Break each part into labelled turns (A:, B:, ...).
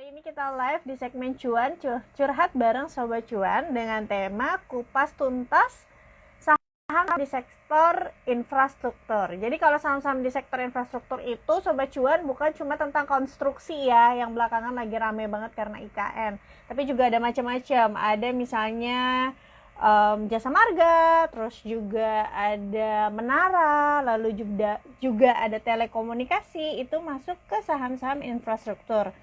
A: Hari ini kita live di segmen Cuan, curhat bareng Sobat Cuan dengan tema kupas tuntas saham di sektor infrastruktur. Jadi kalau saham-saham di sektor infrastruktur itu Sobat Cuan bukan cuma tentang konstruksi ya, yang belakangan lagi rame banget karena IKN. Tapi juga ada macam-macam, ada misalnya jasa marga, terus juga ada menara, lalu juga ada telekomunikasi, itu masuk ke saham-saham infrastruktur.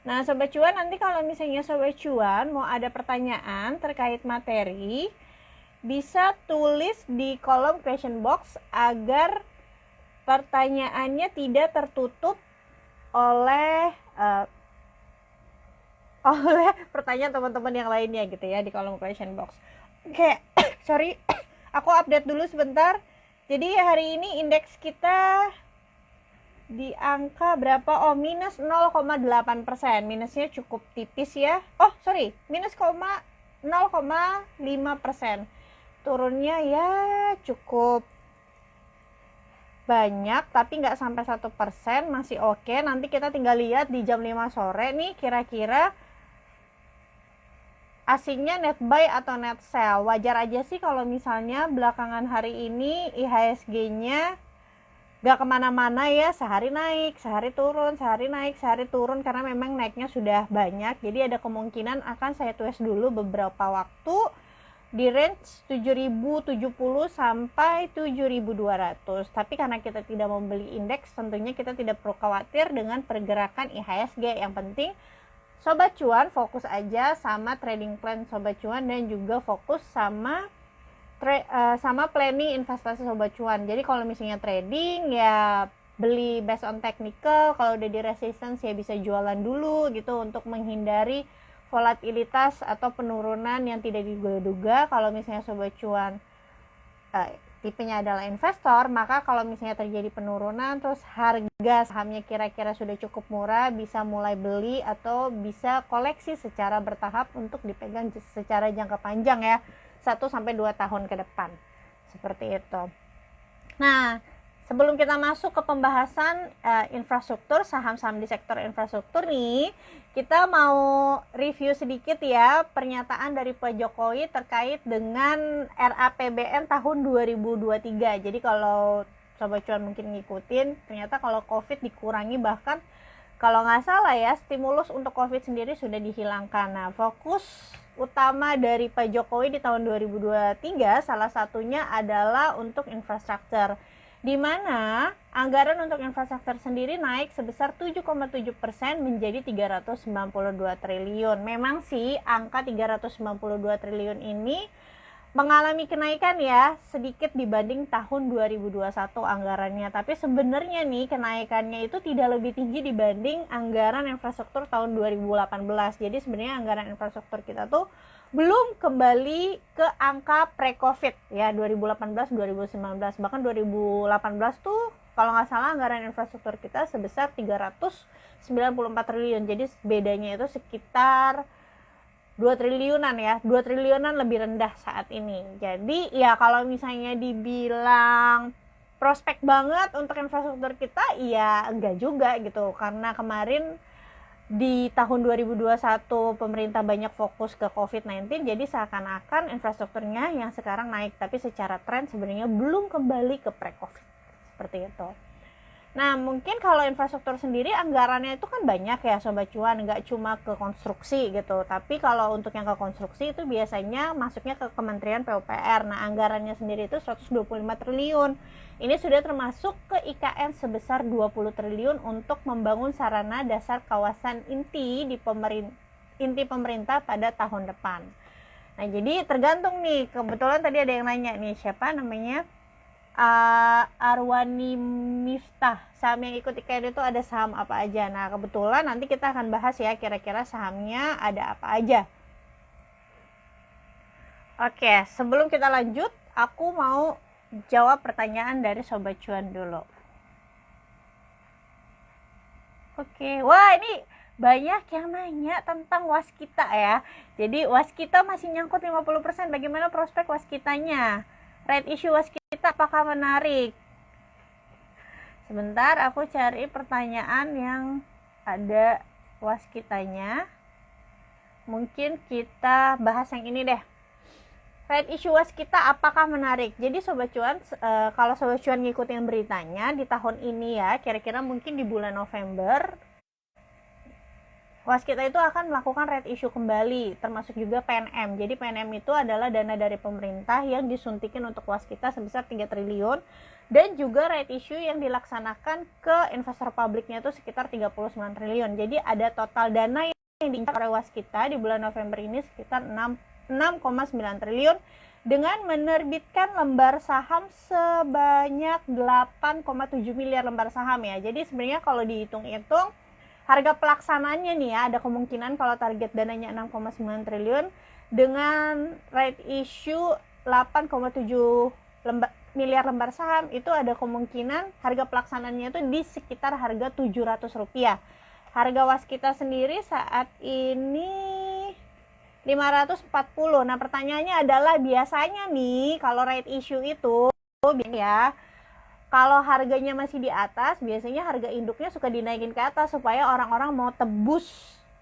A: Nah, Sobat Cuan, nanti kalau misalnya Sobat Cuan mau ada pertanyaan terkait materi, bisa tulis di kolom question box agar pertanyaannya tidak tertutup oleh pertanyaan teman-teman yang lainnya gitu ya di kolom question box. Oke, sorry, aku update dulu sebentar. Jadi hari ini indeks kita di angka berapa? Minus 0,8%. Minusnya cukup tipis ya. Minus 0,5%. Turunnya ya cukup banyak, tapi nggak sampai 1%, masih oke. Nanti kita tinggal lihat di jam 5 sore nih kira-kira asingnya net buy atau net sell. Wajar aja sih kalau misalnya belakangan hari ini IHSG-nya gak kemana-mana ya, sehari naik, sehari turun, sehari naik, sehari turun, karena memang naiknya sudah banyak. Jadi ada kemungkinan akan saya tulis dulu beberapa waktu di range 7.070 sampai 7.200. Tapi karena kita tidak membeli indeks, tentunya kita tidak perlu khawatir dengan pergerakan IHSG. Yang penting Sobat Cuan fokus aja sama trading plan Sobat Cuan, dan juga fokus sama planning investasi Sobat Cuan. Jadi kalau misalnya trading ya beli based on technical, kalau udah di resistance ya bisa jualan dulu gitu untuk menghindari volatilitas atau penurunan yang tidak diduga-duga. Kalau misalnya Sobat Cuan tipenya adalah investor, maka kalau misalnya terjadi penurunan terus harga sahamnya kira-kira sudah cukup murah, bisa mulai beli atau bisa koleksi secara bertahap untuk dipegang secara jangka panjang ya, 1-2 tahun ke depan, seperti itu. Nah, sebelum kita masuk ke pembahasan infrastruktur, saham-saham di sektor infrastruktur nih, kita mau review sedikit ya pernyataan dari Pak Jokowi terkait dengan RAPBN tahun 2023. Jadi kalau Sobat Cuan mungkin ngikutin, ternyata kalau COVID dikurangi, bahkan kalau nggak salah ya, stimulus untuk COVID sendiri sudah dihilangkan. Nah, fokus utama dari Pak Jokowi di tahun 2023 salah satunya adalah untuk infrastruktur, di mana anggaran untuk infrastruktur sendiri naik sebesar 7,7% menjadi 392 triliun. Memang sih angka 392 triliun ini mengalami kenaikan ya sedikit dibanding tahun 2021 anggarannya, tapi sebenarnya nih kenaikannya itu tidak lebih tinggi dibanding anggaran infrastruktur tahun 2018. Jadi sebenarnya anggaran infrastruktur kita tuh belum kembali ke angka pre-covid ya, 2018 2019. Bahkan 2018 tuh kalau nggak salah anggaran infrastruktur kita sebesar 394 triliun. Jadi bedanya itu sekitar 2 triliunan ya, 2 triliunan lebih rendah saat ini. Jadi ya kalau misalnya dibilang prospek banget untuk infrastruktur kita, ya enggak juga gitu. Karena kemarin di tahun 2021 pemerintah banyak fokus ke COVID-19, jadi seakan-akan infrastrukturnya yang sekarang naik, tapi secara tren sebenarnya belum kembali ke pre-COVID, seperti itu. Nah, mungkin kalau infrastruktur sendiri anggarannya itu kan banyak ya Sobat Cuan, nggak cuma ke konstruksi gitu. Tapi kalau untuk yang ke konstruksi itu biasanya masuknya ke Kementerian PUPR. Nah, anggarannya sendiri itu 125 triliun. Ini sudah termasuk ke IKN sebesar 20 triliun untuk membangun sarana dasar kawasan inti pemerintah pada tahun depan. Nah, jadi tergantung nih, kebetulan tadi ada yang nanya nih, siapa namanya? Arwani Miftah, saham yang ikut IKN itu ada saham apa aja. Nah, kebetulan nanti kita akan bahas ya kira-kira sahamnya ada apa aja. Oke, sebelum kita lanjut, aku mau jawab pertanyaan dari Sobat Cuan dulu. Oke, wah ini banyak yang nanya tentang waskita ya. Jadi waskita masih nyangkut 50%, bagaimana prospek waskitanya? Right issue waskita apakah menarik? Sebentar, aku cari pertanyaan yang ada waskitanya, mungkin kita bahas yang ini deh. Right issue waskita apakah menarik? Jadi Sobat Cuan, kalau Sobat Cuan ngikutin beritanya di tahun ini ya, kira-kira mungkin di bulan November, waskita itu akan melakukan right issue kembali, termasuk juga PNM. Jadi PNM itu adalah dana dari pemerintah yang disuntikin untuk waskita sebesar 3 triliun, dan juga right issue yang dilaksanakan ke investor publiknya itu sekitar 39 triliun. Jadi ada total dana yang diincar oleh waskita di bulan November ini sekitar 6,9 triliun dengan menerbitkan lembar saham sebanyak 8,7 miliar lembar saham ya. Jadi sebenarnya kalau dihitung-hitung harga pelaksananya nih ya, ada kemungkinan kalau target dananya 6,9 triliun dengan right issue 8,7 miliar lembar saham, itu ada kemungkinan harga pelaksananya itu di sekitar harga Rp700. Harga waskita sendiri saat ini 540. Nah, pertanyaannya adalah biasanya nih kalau right issue itu ya, kalau harganya masih di atas, biasanya harga induknya suka dinaikin ke atas supaya orang-orang mau tebus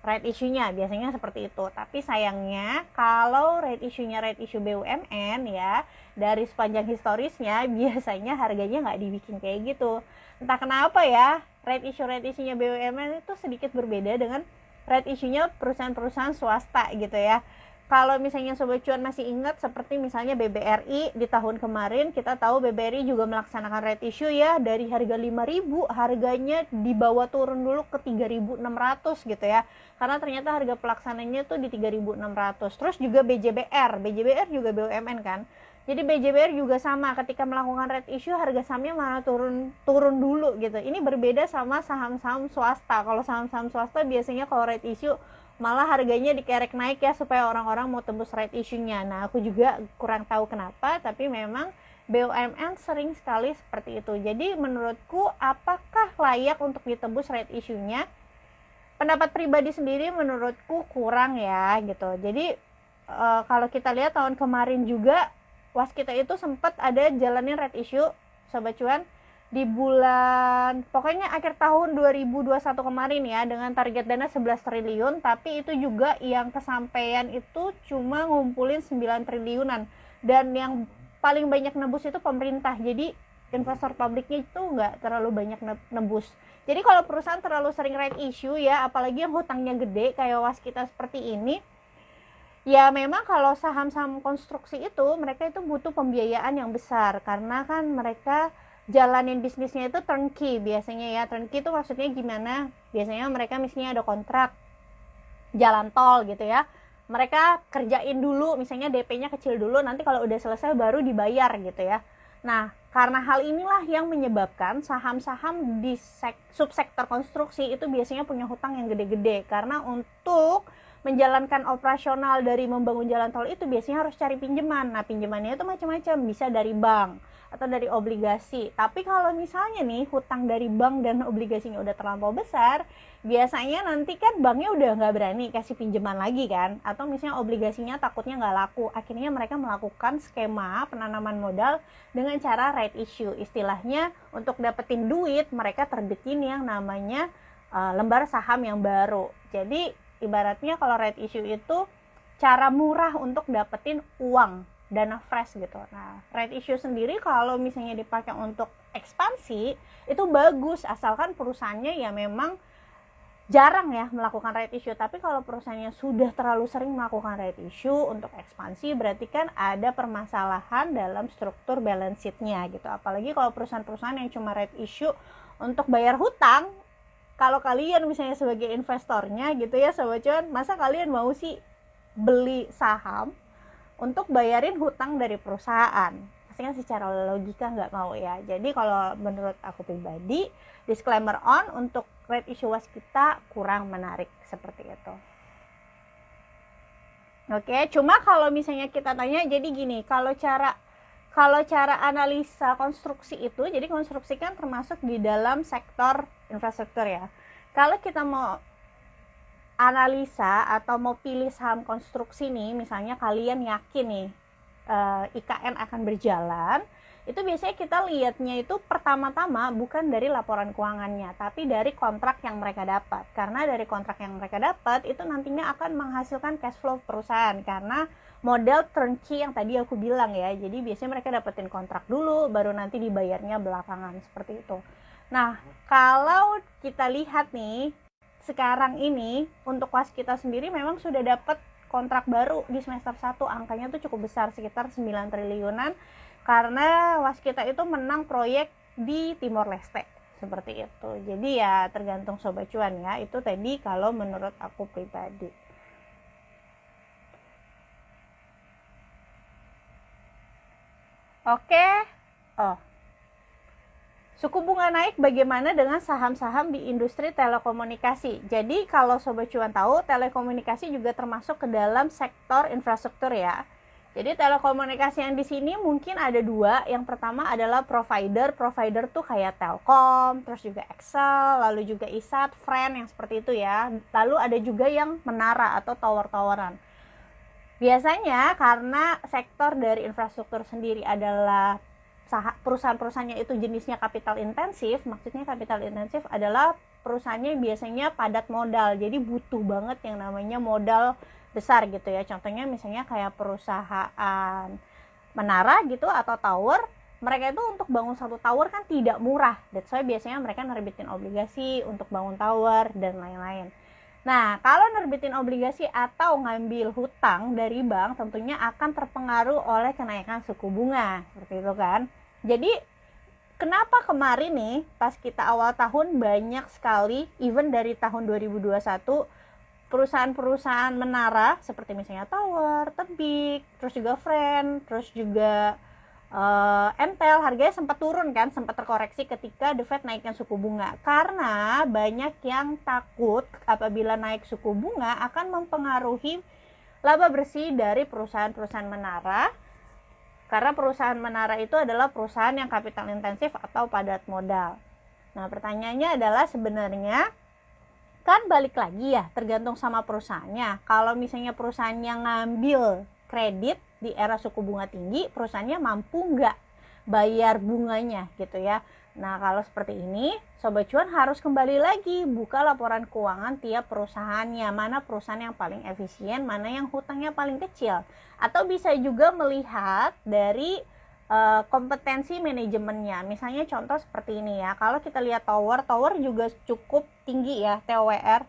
A: right issue-nya, biasanya seperti itu. Tapi sayangnya kalau right issue-nya right issue BUMN ya, dari sepanjang historisnya biasanya harganya nggak dibikin kayak gitu. Entah kenapa ya, right issue-nya BUMN itu sedikit berbeda dengan right issue-nya perusahaan-perusahaan swasta gitu ya. Kalau misalnya Sobat Cuan masih ingat, seperti misalnya BBRI di tahun kemarin, kita tahu BBRI juga melaksanakan right issue ya, dari harga 5.000 harganya dibawa turun dulu ke 3.600 gitu ya, karena ternyata harga pelaksananya tuh di 3.600. Terus juga BJBR juga BUMN kan. Jadi BJBR juga sama, ketika melakukan right issue harga sahamnya malah turun dulu gitu. Ini berbeda sama saham-saham swasta. Kalau saham-saham swasta biasanya kalau right issue malah harganya dikerek naik ya, supaya orang-orang mau tembus right issue-nya. Nah, aku juga kurang tahu kenapa, tapi memang BUMN sering sekali seperti itu. Jadi menurutku, apakah layak untuk ditembus right issue-nya? Pendapat pribadi sendiri menurutku kurang ya gitu. Jadi kalau kita lihat tahun kemarin juga waskita itu sempat ada jalanin right issue Sobat Cuan di bulan, pokoknya akhir tahun 2021 kemarin ya, dengan target dana 11 triliun, tapi itu juga yang kesampaian itu cuma ngumpulin 9 triliunan, dan yang paling banyak nebus itu pemerintah. Jadi investor publiknya itu nggak terlalu banyak nebus. Jadi kalau perusahaan terlalu sering right issue ya, apalagi yang hutangnya gede kayak waskita seperti ini, ya memang kalau saham-saham konstruksi itu mereka itu butuh pembiayaan yang besar, karena kan mereka jalanin bisnisnya itu turnkey biasanya ya. Turnkey itu maksudnya gimana? Biasanya mereka misalnya ada kontrak jalan tol gitu ya, mereka kerjain dulu, misalnya DP-nya kecil dulu, nanti kalau udah selesai baru dibayar gitu ya. Nah, karena hal inilah yang menyebabkan saham-saham di subsektor konstruksi itu biasanya punya hutang yang gede-gede, karena untuk menjalankan operasional dari membangun jalan tol itu biasanya harus cari pinjaman. Nah, pinjamannya itu macam-macam, bisa dari bank atau dari obligasi. Tapi kalau misalnya nih hutang dari bank dan obligasinya udah terlampau besar, biasanya nanti kan banknya udah nggak berani kasih pinjaman lagi kan, atau misalnya obligasinya takutnya nggak laku. Akhirnya mereka melakukan skema penanaman modal dengan cara right issue. Istilahnya untuk dapetin duit mereka terbitin yang namanya lembar saham yang baru. Jadi ibaratnya kalau right issue itu cara murah untuk dapetin uang, dana fresh gitu. Nah, right issue sendiri kalau misalnya dipakai untuk ekspansi itu bagus, asalkan perusahaannya ya memang jarang ya melakukan right issue. Tapi kalau perusahaannya sudah terlalu sering melakukan right issue untuk ekspansi, berarti kan ada permasalahan dalam struktur balance sheet-nya gitu. Apalagi kalau perusahaan-perusahaan yang cuma right issue untuk bayar hutang, kalau kalian misalnya sebagai investornya gitu ya Sobat Cuan, masa kalian mau sih beli saham untuk bayarin hutang dari perusahaan? Pasti kan secara logika nggak mau ya. Jadi kalau menurut aku pribadi, disclaimer untuk right issue waskita kurang menarik seperti itu. Oke, cuma kalau misalnya kita tanya, jadi gini, kalau cara analisa konstruksi itu, jadi konstruksi kan termasuk di dalam sektor infrastruktur ya. Kalau kita mau analisa atau mau pilih saham konstruksi nih, misalnya kalian yakin nih IKN akan berjalan, itu biasanya kita lihatnya itu pertama-tama bukan dari laporan keuangannya, tapi dari kontrak yang mereka dapat. Karena dari kontrak yang mereka dapat itu nantinya akan menghasilkan cash flow perusahaan, karena model turnkey yang tadi aku bilang ya. Jadi biasanya mereka dapetin kontrak dulu, baru nanti dibayarnya belakangan, seperti itu. Nah, kalau kita lihat nih, sekarang ini untuk waskita sendiri memang sudah dapat kontrak baru di semester 1, angkanya tuh cukup besar, sekitar 9 triliunan, karena waskita itu menang proyek di Timor Leste, seperti itu. Jadi ya tergantung sobat cuan ya, itu tadi kalau menurut aku pribadi. Oke. Suku bunga naik bagaimana dengan saham-saham di industri telekomunikasi? Jadi kalau Sobat Cuan tahu, telekomunikasi juga termasuk ke dalam sektor infrastruktur ya. Jadi telekomunikasi yang di sini mungkin ada dua. Yang pertama adalah provider. Provider tuh kayak Telkom, terus juga Excel, lalu juga ISAT, Friend yang seperti itu ya. Lalu ada juga yang menara atau tower-toweran. Biasanya karena sektor dari infrastruktur sendiri adalah perusahaan-perusahaannya itu jenisnya kapital intensif. Maksudnya kapital intensif adalah perusahaannya biasanya padat modal, jadi butuh banget yang namanya modal besar gitu ya. Contohnya misalnya kayak perusahaan menara gitu atau tower, mereka itu untuk bangun satu tower kan tidak murah. That's why biasanya mereka nerbitin obligasi untuk bangun tower dan lain-lain. Nah, kalau nerbitin obligasi atau ngambil hutang dari bank, tentunya akan terpengaruh oleh kenaikan suku bunga, seperti itu kan. Jadi, kenapa kemarin nih, pas kita awal tahun banyak sekali, even dari tahun 2021, perusahaan-perusahaan menara, seperti misalnya Tower, Tebik, terus juga Friend, terus juga Entel, harganya sempat turun kan, sempat terkoreksi ketika The Fed naikkan suku bunga, karena banyak yang takut apabila naik suku bunga akan mempengaruhi laba bersih dari perusahaan-perusahaan menara, karena perusahaan menara itu adalah perusahaan yang kapital intensif atau padat modal. Nah, pertanyaannya adalah sebenarnya kan balik lagi ya, tergantung sama perusahaannya. Kalau misalnya perusahaan yang ngambil kredit di era suku bunga tinggi, perusahaannya mampu nggak bayar bunganya gitu ya. Nah, kalau seperti ini, Sobat Cuan harus kembali lagi buka laporan keuangan tiap perusahaannya, mana perusahaan yang paling efisien, mana yang hutangnya paling kecil. Atau bisa juga melihat dari kompetensi manajemennya. Misalnya contoh seperti ini ya, kalau kita lihat Tower juga cukup tinggi ya, TWR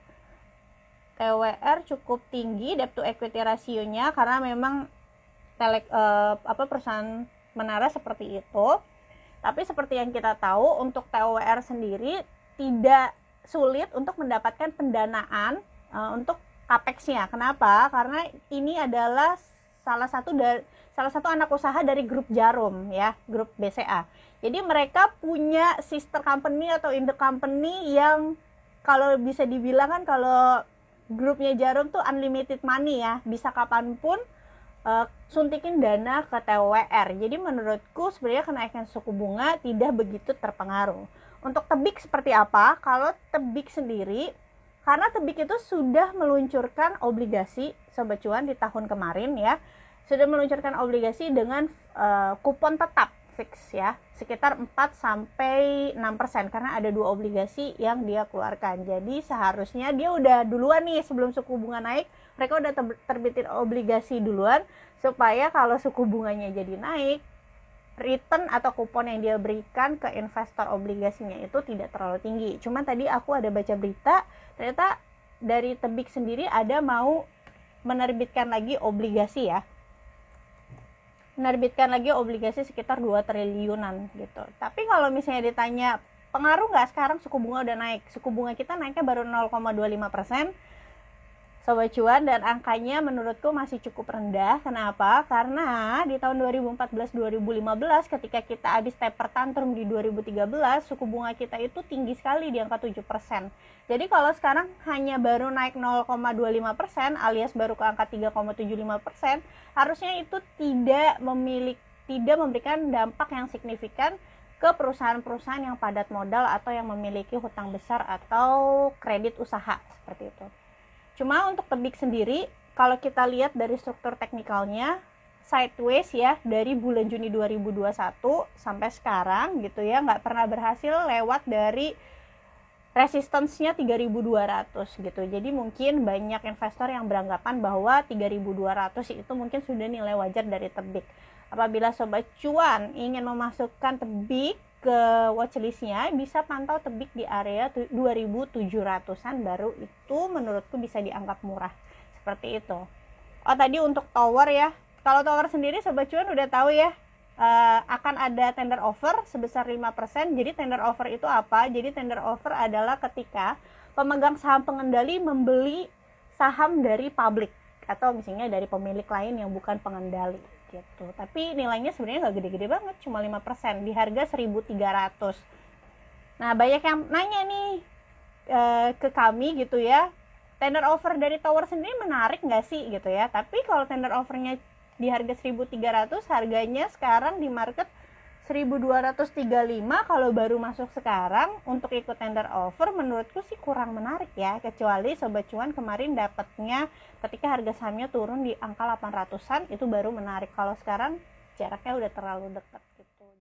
A: cukup tinggi, debt to equity rasionya, karena memang perusahaan menara seperti itu. Tapi seperti yang kita tahu, untuk TWR sendiri tidak sulit untuk mendapatkan pendanaan untuk capex-nya. Kenapa? Karena ini adalah salah satu anak usaha dari grup Jarum ya, grup BCA. Jadi mereka punya sister company atau induk company yang kalau bisa dibilang kan, kalau grupnya Jarum tuh unlimited money ya, bisa kapanpun suntikin dana ke TWR. Jadi menurutku sebenarnya kenaikan suku bunga tidak begitu terpengaruh. Untuk Tebik seperti apa? Kalau Tebik sendiri, karena Tebik itu sudah meluncurkan obligasi Sobat Cuan di tahun kemarin ya, sudah meluncurkan obligasi dengan kupon tetap fix ya, sekitar 4-6%, karena ada 2 obligasi yang dia keluarkan. Jadi seharusnya dia udah duluan nih, sebelum suku bunga naik, mereka udah terbitin obligasi duluan, supaya kalau suku bunganya jadi naik, return atau kupon yang dia berikan ke investor obligasinya itu tidak terlalu tinggi. Cuman tadi aku ada baca berita, ternyata dari Tebik sendiri ada mau menerbitkan lagi obligasi ya, menerbitkan lagi obligasi sekitar 2 triliunan gitu. Tapi kalau misalnya ditanya pengaruh nggak, sekarang suku bunga udah naik, suku bunga kita naiknya baru 0,25%, Sobat Cuan, dan angkanya menurutku masih cukup rendah. Kenapa? Karena di tahun 2014-2015 ketika kita habis taper tantrum di 2013, suku bunga kita itu tinggi sekali di angka 7%. Jadi kalau sekarang hanya baru naik 0,25% alias baru ke angka 3,75%, harusnya itu tidak memberikan dampak yang signifikan ke perusahaan-perusahaan yang padat modal atau yang memiliki hutang besar atau kredit usaha seperti itu. Cuma untuk Tebik sendiri, kalau kita lihat dari struktur teknikalnya, sideways ya dari bulan Juni 2021 sampai sekarang gitu ya, nggak pernah berhasil lewat dari resistance-nya 3.200 gitu. Jadi mungkin banyak investor yang beranggapan bahwa 3.200 itu mungkin sudah nilai wajar dari tebik. Apabila sobat cuan ingin memasukkan tebik ke watchlist-nya, bisa pantau tebik di area 2.700-an, baru itu menurutku bisa dianggap murah. Seperti itu. Oh, tadi untuk tower ya. Kalau tower sendiri sobat cuan udah tahu ya, akan ada tender offer sebesar 5%. Jadi tender offer itu apa? Jadi tender offer adalah ketika pemegang saham pengendali membeli saham dari publik atau misalnya dari pemilik lain yang bukan pengendali gitu. Tapi nilainya sebenarnya nggak gede-gede banget, cuma 5% di harga 1.300. Nah, banyak yang nanya nih ke kami gitu ya, tender offer dari tower sendiri menarik nggak sih gitu ya. Tapi kalau tender offernya di harga 1.300, harganya sekarang di market 1.235, kalau baru masuk sekarang untuk ikut tender offer menurutku sih kurang menarik ya, kecuali sobat cuan kemarin dapatnya ketika harga sahamnya turun di angka 800-an, itu baru menarik. Kalau sekarang jaraknya udah terlalu dekat gitu.